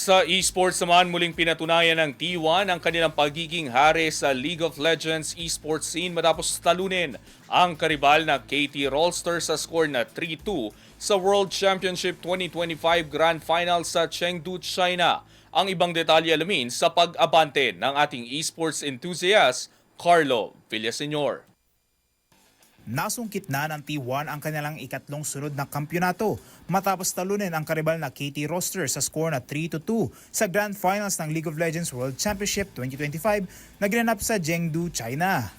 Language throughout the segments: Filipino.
Sa esports naman, muling pinatunayan ng T1 ang kanilang pagiging hari sa League of Legends esports scene matapos talunin ang karibal na KT Rolster sa score na 3-2 sa World Championship 2025 Grand Final sa Chengdu, China. Ang ibang detalye alamin sa pag-abante ng ating esports enthusiast, Carlo Villaseñor. Nasungkit na ng T1 ang kanilang ikatlong sunod na kampyonato matapos talunin ang karibal na KT Roster sa score na 3-2 sa Grand Finals ng League of Legends World Championship 2025 na ginanap sa Chengdu, China.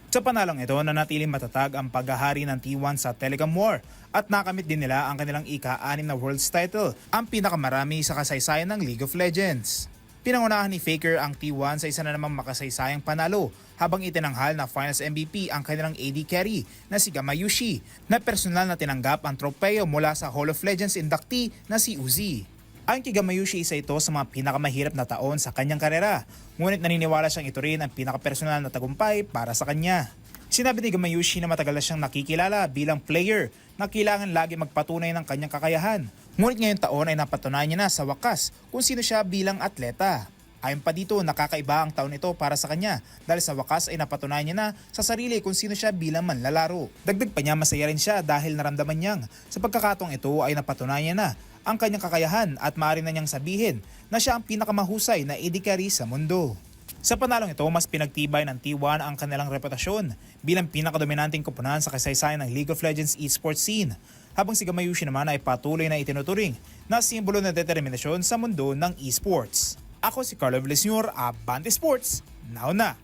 Sa panalong ito, nanatiling matatag ang paghahari ng T1 sa Telegram War at nakamit din nila ang kanilang ika-6 na Worlds title, ang pinakamarami sa kasaysayan ng League of Legends. Pinangunahan ni Faker ang T1 sa isa na namang makasaysayang panalo habang itinanghal na Finals MVP ang kanilang AD carry na si Gamayushi na personal na tinanggap ang tropeo mula sa Hall of Legends inductee na si Uzi. Ang kay Gamayushi isa ito sa mga pinakamahirap na taon sa kanyang karera, ngunit naniniwala siyang ito rin ang pinakapersonal na tagumpay para sa kanya. Sinabi ni Gamayushi na matagal na siyang nakikilala bilang player na kailangan lagi magpatunay ng kanyang kakayahan. Ngunit ngayong taon ay napatunayan niya na sa wakas kung sino siya bilang atleta. Ayon pa dito, nakakaiba ang taon ito para sa kanya dahil sa wakas ay napatunayan niya na sa sarili kung sino siya bilang manlalaro. Dagdag pa niya, masaya rin siya dahil naramdaman niyang sa pagkakataong ito ay napatunayan niya na ang kanyang kakayahan at maaari na niyang sabihin na siya ang pinakamahusay na AD carry sa mundo. Sa panalong ito, mas pinagtibay ng T1 ang kanilang reputasyon bilang pinakadominanteng koponan sa kasaysayan ng League of Legends esports scene, habang si Gamayushi naman ay patuloy na itinuturing na simbolo ng determinasyon sa mundo ng esports. Ako si Carlo Villaseñor, Abante Sports, now na!